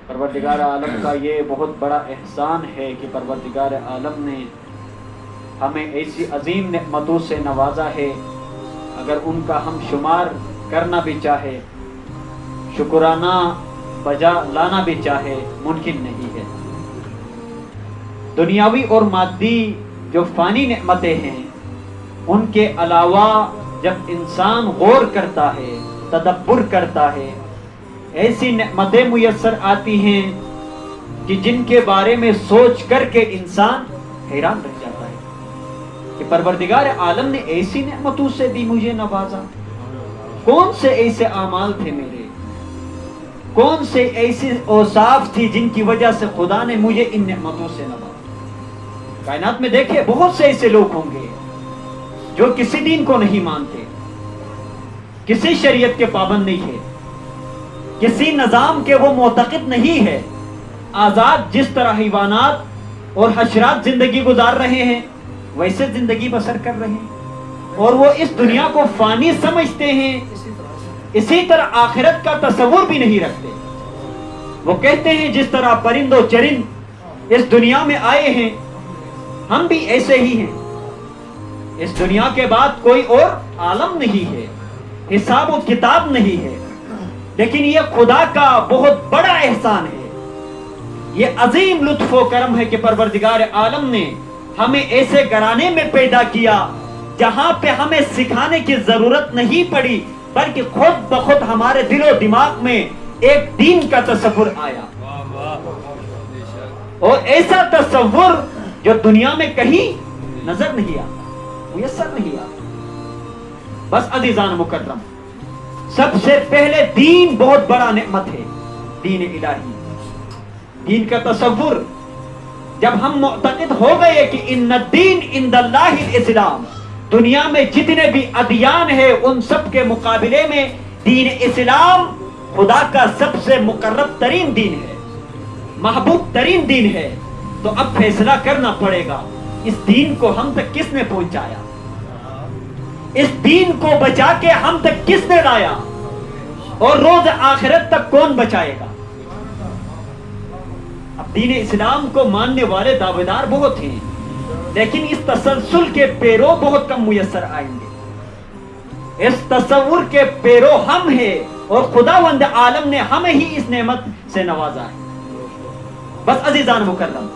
پروردگار عالم کا یہ بہت بڑا احسان ہے کہ پروردگار عالم نے ہمیں ایسی عظیم نعمتوں سے نوازا ہے، اگر ان کا ہم شمار کرنا بھی چاہے، شکرانہ بجا لانا بھی چاہے، ممکن نہیں ہے۔ دنیاوی اور مادی جو فانی نعمتیں ہیں، ان کے علاوہ جب انسان غور کرتا ہے، تدبر کرتا ہے، ایسی نعمتیں میسر آتی ہیں کہ جن کے بارے میں سوچ کر کے انسان حیران رہ جاتا ہے کہ پروردگار عالم نے ایسی نعمتوں سے بھی مجھے نوازا۔ کون سے ایسے اعمال تھے میرے، کون سے ایسی اوصاف تھی جن کی وجہ سے خدا نے مجھے ان نعمتوں سے نوازا۔ کائنات میں دیکھیں بہت سے ایسے لوگ ہوں گے جو کسی دین کو نہیں مانتے، کسی شریعت کے پابند نہیں ہے، کسی نظام کے وہ معتقد نہیں ہے، آزاد جس طرح حیوانات اور حشرات زندگی گزار رہے ہیں ویسے زندگی بسر کر رہے ہیں، اور وہ اس دنیا کو فانی سمجھتے ہیں، اسی طرح آخرت کا تصور بھی نہیں رکھتے۔ وہ کہتے ہیں جس طرح پرند و چرند اس دنیا میں آئے ہیں ہم بھی ایسے ہی ہیں، اس دنیا کے بعد کوئی اور عالم نہیں ہے، حساب و کتاب نہیں ہے۔ لیکن یہ خدا کا بہت بڑا احسان ہے، یہ عظیم لطف و کرم ہے کہ پروردگار عالم نے ہمیں ایسے گھرانے میں پیدا کیا جہاں پہ ہمیں سکھانے کی ضرورت نہیں پڑی، بلکہ خود بخود ہمارے دل و دماغ میں ایک دین کا تصور آیا، اور ایسا تصور جو دنیا میں کہیں نظر نہیں آتا، میسر نہیں آتا۔ بس عزیزان مکرم، سب سے پہلے دین بہت بڑا نعمت ہے، دین الہی، دین کا تصور۔ جب ہم معتقد ہو گئے کہ ان الدین عند اللہ الاسلام، دنیا میں جتنے بھی ادیان ہیں ان سب کے مقابلے میں دین اسلام خدا کا سب سے مقرب ترین دین ہے، محبوب ترین دین ہے، تو اب فیصلہ کرنا پڑے گا اس دین کو ہم تک کس نے پہنچایا، اس دین کو بچا کے ہم تک کس نے لایا، اور روز آخرت تک کون بچائے گا۔ اب دین اسلام کو ماننے والے دعویدار بہت ہیں، لیکن اس تسلسل کے پیرو بہت کم میسر آئیں گے۔ اس تصور کے پیرو ہم ہیں، اور خداوند عالم نے ہمیں ہی اس نعمت سے نوازا ہے۔ بس عزیزان مکرم،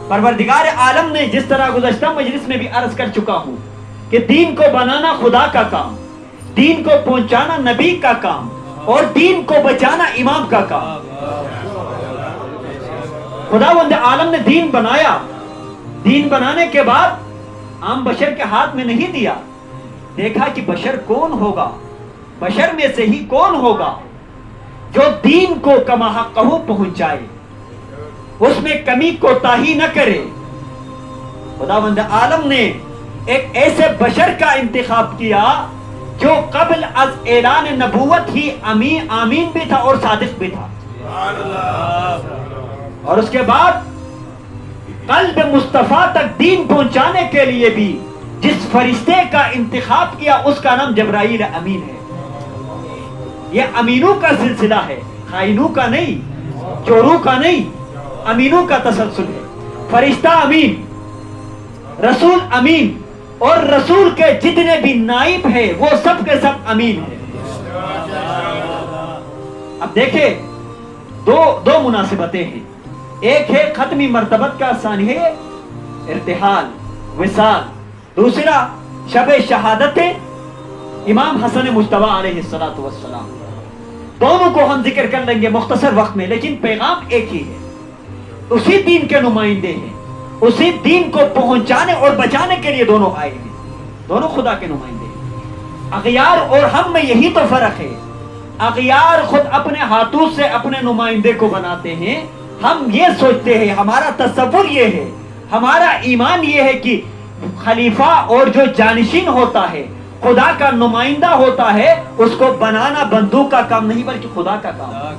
پروردگار عالم نے جس طرح گزشتہ مجلس میں بھی عرض کر چکا ہوں کہ دین کو بنانا خدا کا کام، دین کو پہنچانا نبی کا کام، اور دین کو بچانا امام کا کام۔ خداوند عالم نے دین بنایا، دین بنانے کے بعد عام بشر کے ہاتھ میں نہیں دیا، دیکھا کہ بشر کون ہوگا، بشر میں سے ہی کون ہوگا جو دین کو کما حقہ پہنچائے، اس میں کمی کوتاہی نہ کرے۔ خداوند عالم نے ایک ایسے بشر کا انتخاب کیا جو قبل از اعلان نبوت ہی آمین بھی تھا اور صادق بھی تھا، اور اس کے بعد قلب مصطفیٰ تک دین پہنچانے کے لیے بھی جس فرشتے کا انتخاب کیا اس کا نام جبرائیل امین ہے۔ یہ امینوں کا سلسلہ ہے، خائنوں کا نہیں، چوروں کا نہیں، امینوں کا تسلسل ہے۔ فرشتہ امین، رسول امین، اور رسول کے جتنے بھی نائب ہیں وہ سب کے سب امین ہیں۔ اب دیکھیں دو مناسبتیں ہیں، ایک ہے ختمی مرتبت کا، ثانی ہے ارتحال وصال، دوسرا شب شہادت امام حسن مجتبی علیہ السلام۔ دونوں کو ہم ذکر کر لیں گے مختصر وقت میں، لیکن پیغام ایک ہی ہے، اسی دین کے نمائندے ہیں، اسی دین کو پہنچانے اور بچانے کے لیے دونوں آئے ہیں، دونوں خدا کے نمائندے ہیں۔ اغیار اور ہم میں یہی تو فرق ہے، اغیار خود اپنے ہاتھوں سے اپنے نمائندے کو بناتے ہیں، ہم یہ سوچتے ہیں، ہمارا تصور یہ ہے، ہمارا ایمان یہ ہے کہ خلیفہ اور جو جانشین ہوتا ہے، خدا کا نمائندہ ہوتا ہے، اس کو بنانا بندوق کا کام نہیں بلکہ خدا کا کام ہے۔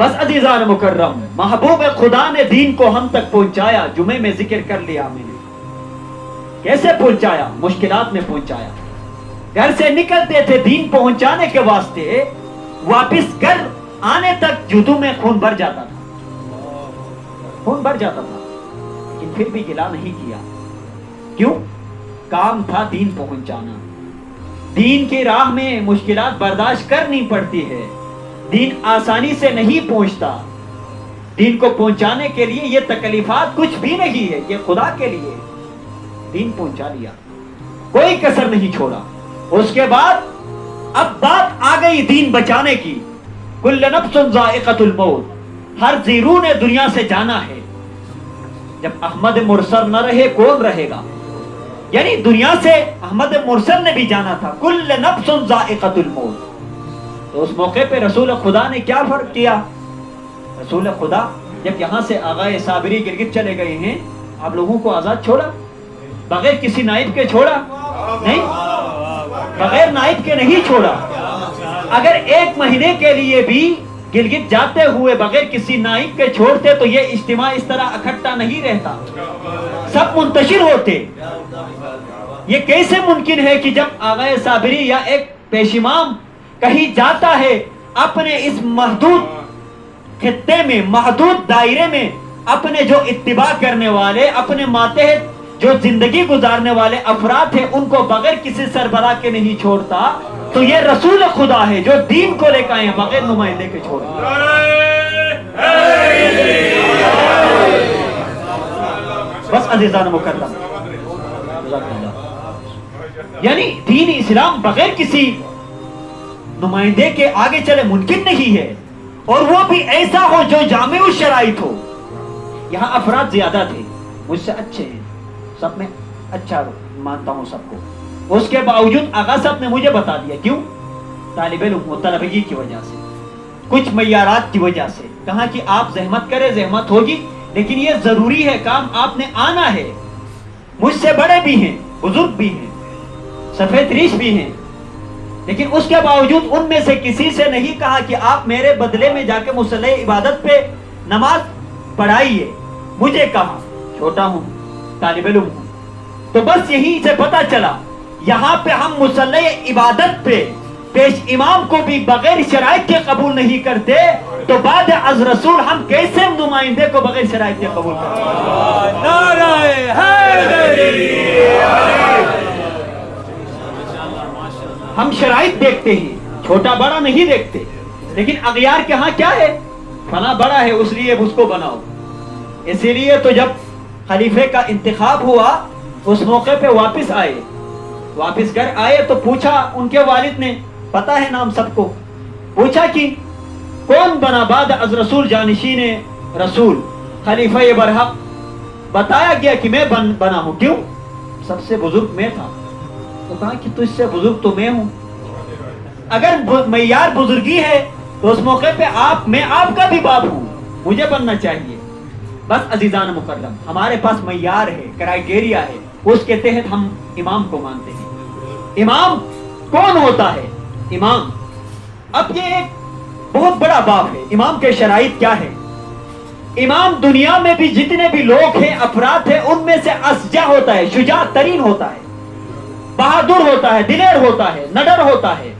بس عزیزان مکرم، محبوب خدا نے دین کو ہم تک پہنچایا. جمعے میں ذکر کر لیا میں نے کیسے پہنچایا. مشکلات میں پہنچایا. گھر سے نکلتے تھے دین پہنچانے کے واسطے، واپس گھر آنے تک جدوں میں خون بھر جاتا تھا، خون بھر جاتا تھا، لیکن پھر بھی گلا نہیں کیا. کیوں؟ کام تھا دین پہنچانا. دین کی راہ میں مشکلات برداشت کرنی پڑتی ہے. دین آسانی سے نہیں پہنچتا. دین کو پہنچانے کے لیے یہ تکلیفات کچھ بھی نہیں ہے، یہ خدا کے لیے. دین پہنچا لیا، کوئی کسر نہیں چھوڑا. اس کے بعد اب بات آ گئی دین بچانے کی. کل نفس ذائقۃ الموت، ہر ذی روح نے دنیا سے جانا ہے. جب احمد مرسل نہ رہے کون رہے گا؟ یعنی دنیا سے احمد مرسل نے بھی جانا تھا. کل نفس ذائقۃ الموت. تو اس موقع پہ رسول خدا نے کیا فرق کیا؟ رسول خدا جب یہاں سے آغائے صابری گلگت چلے گئے ہیں، آپ لوگوں کو آزاد چھوڑا؟ بغیر کسی نائب کے چھوڑا؟ نہیں، بغیر نائب کے نہیں چھوڑا. اگر ایک مہینے کے لیے بھی گلگت جاتے ہوئے بغیر کسی نائب کے چھوڑتے تو یہ اجتماع اس طرح اکٹھا نہیں رہتا، سب منتشر ہوتے. یہ کیسے ممکن ہے کہ جب آغائے صابری یا ایک پیش امام کہیں جاتا ہے، اپنے اس محدود خطے میں، محدود دائرے میں، اپنے جو اتباع کرنے والے، اپنے ماتحت جو زندگی گزارنے والے افراد ہیں، ان کو بغیر کسی سربراہ کے نہیں چھوڑتا، تو یہ رسول خدا ہے جو دین کو لے کے آئے ہیں بغیر نمائندے کے چھوڑتے. بس عزیزان مکرم، یعنی دین اسلام بغیر کسی نمائندے کے آگے چلے ممکن نہیں ہے، اور وہ بھی ایسا ہو جو جامع الشرائط ہو. یہاں افراد زیادہ تھے، مجھ سے اچھے ہیں، سب میں اچھا مانتا ہوں سب کو. اس کے باوجود آغا صاحب نے مجھے بتا دیا. کیوں؟ طالب علم و طلبگی کی وجہ سے، کچھ معیارات کی وجہ سے. کہا کہ آپ زحمت کرے، زحمت ہوگی، لیکن یہ ضروری ہے، کام آپ نے آنا ہے. مجھ سے بڑے بھی ہیں، بزرگ بھی ہیں، سفید ریش بھی ہیں، لیکن اس کے باوجود ان میں سے کسی سے نہیں کہا کہ آپ میرے بدلے میں جا کے مصلی عبادت پہ نماز پڑھائیے. مجھے کہا، چھوٹا ہوں، طالب علم ہوں. تو بس یہی سے پتا چلا یہاں پہ ہم مصلی عبادت پہ پیش امام کو بھی بغیر شرائط کے قبول نہیں کرتے، تو بعد از رسول ہم کیسے نمائندے کو بغیر شرائط کے قبول کرتے؟ نعرہ حیدری! ہم شرائط دیکھتے ہیں، چھوٹا بڑا نہیں دیکھتے. لیکن اغیار کے ہاں کیا ہے؟ فلاں بڑا ہے اس لیے اس کو بناؤ. اسی لیے تو جب خلیفے کا انتخاب ہوا اس موقع پہ واپس گھر آئے تو پوچھا ان کے والد نے، پتا ہے نام سب کو، پوچھا کہ کون بنا بعد از رسول جانشین رسول خلیفہ برحق؟ بتایا گیا کہ میں بنا ہوں. کیوں؟ سب سے بزرگ میں تھا. تو کہا کہ تجھ سے بزرگ تو میں ہوں. اگر معیار بزرگی ہے تو اس موقع پہ میں آپ کا بھی باپ ہوں، مجھے بننا چاہیے. بس عزیزان مکرم، ہمارے پاس معیار ہے، کرائیٹیریا ہے، اس کے تحت ہم امام کو مانتے ہیں. امام کون ہوتا ہے؟ امام، اب یہ ایک بہت بڑا باب ہے. امام کے شرائط کیا ہے؟ امام دنیا میں بھی جتنے بھی لوگ ہیں، افراد ہیں، ان میں سے اشجع ہوتا ہے، شجاع ترین ہوتا ہے، بہادر ہوتا ہے، دلیر ہوتا ہے، نڈر ہوتا ہے.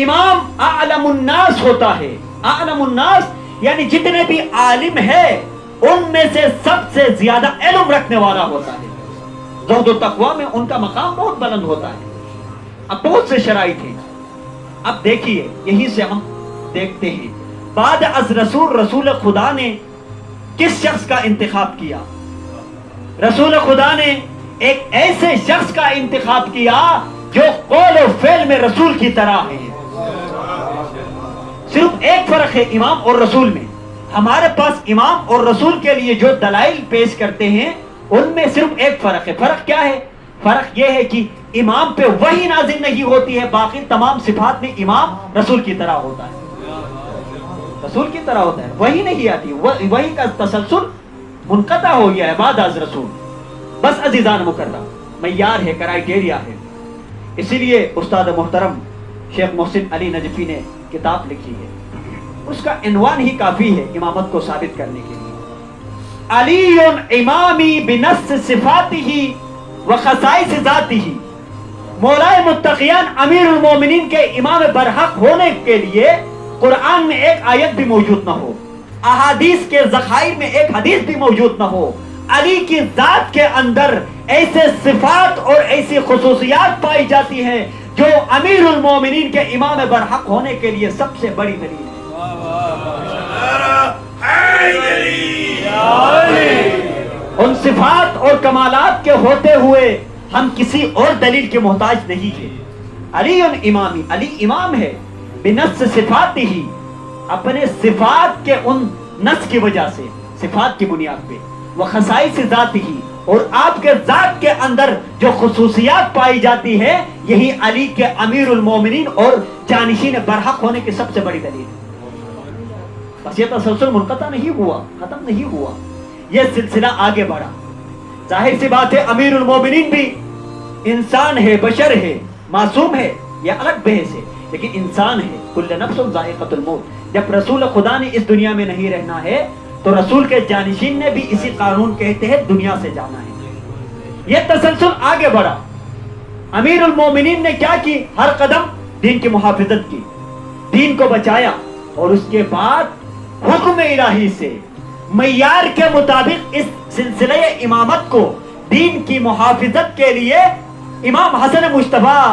امام اعلم الناس ہوتا ہے. اعلم الناس یعنی جتنے بھی عالم ہے ان میں سے سب سے زیادہ علم رکھنے والا ہوتا ہے. زہد و تقوی میں ان کا مقام بہت بلند ہوتا ہے. اب بہت سے شرائط ہیں. اب دیکھیے، یہیں سے ہم دیکھتے ہیں بعد از رسول خدا نے کس شخص کا انتخاب کیا. رسول خدا نے ایک ایسے شخص کا انتخاب کیا جو قول و فعل میں رسول کی طرح ہے. صرف ایک فرق ہے امام اور رسول میں. ہمارے پاس امام اور رسول کے لیے جو دلائل پیش کرتے ہیں ان میں صرف ایک فرق ہے. فرق کیا ہے؟ فرق یہ ہے کہ امام پہ وحی نازل نہیں ہوتی ہے، باقی تمام صفات میں امام رسول کی طرح ہوتا ہے. رسول کی طرح ہوتا ہے، وحی نہیں آتی، وحی کا تسلسل منقطع ہو گیا ہے بعد از رسول. بس عزیزان مکرم، معیار ہے، کرائیٹیریا ہے. اسی لیے استاد محترم شیخ محسن علی نجفی نے کتاب لکھی ہے اس کا عنوان ہی کافی ہے امامت کو ثابت کرنے کے لیے. علی امامی بنص صفاتہ و خصائص ذاتہ. مولائے متقیان امیر المومنین کے امام برحق ہونے کے لیے قرآن میں ایک آیت بھی موجود نہ ہو, احادیث کے ذخائر میں ایک حدیث بھی موجود نہ ہو, علی کی ذات کے اندر ایسے صفات اور ایسی خصوصیات پائی جاتی ہیں جو امیر المومنین کے امام برحق ہونے کے لیے سب سے بڑی دلیل ہے. ان صفات اور کمالات کے ہوتے ہوئے ہم کسی اور دلیل کے محتاج نہیں ہیں. علی امامی, علی امام ہے بنص صفات ہی, اپنے صفات کے ان نص کی وجہ سے, صفات کی بنیاد پہ, وہ خصائص ذات ہی, اور آپ کے ذات کے اندر جو خصوصیات پائی جاتی ہے یہی علی کے امیر المومنین اور جانشین برحق ہونے کی سب سے بڑی دلیل ہے. بس یہ تسلسل منقطع نہیں ہوا, ختم نہیں ہوا, یہ سلسلہ آگے بڑھا. ظاہر سی بات ہے امیر المومنین بھی انسان ہے, بشر ہے, معصوم ہے, یہ الگ بحث ہے, لیکن انسان ہے. کل نفس ذائقۃ الموت. جب رسول خدا نے اس دنیا میں نہیں رہنا ہے تو رسول کے جانشین نے بھی اسی قانون کے تحت دنیا سے جانا ہے. یہ تسلسل آگے بڑھا. امیر المومنین نے کیا کی؟ ہر قدم دین کی محافظت کی, دین کو بچایا, اور اس کے بعد حکم الہی سے معیار کے مطابق اس سلسلہ امامت کو دین کی محافظت کے لیے امام حسن مجتبیٰ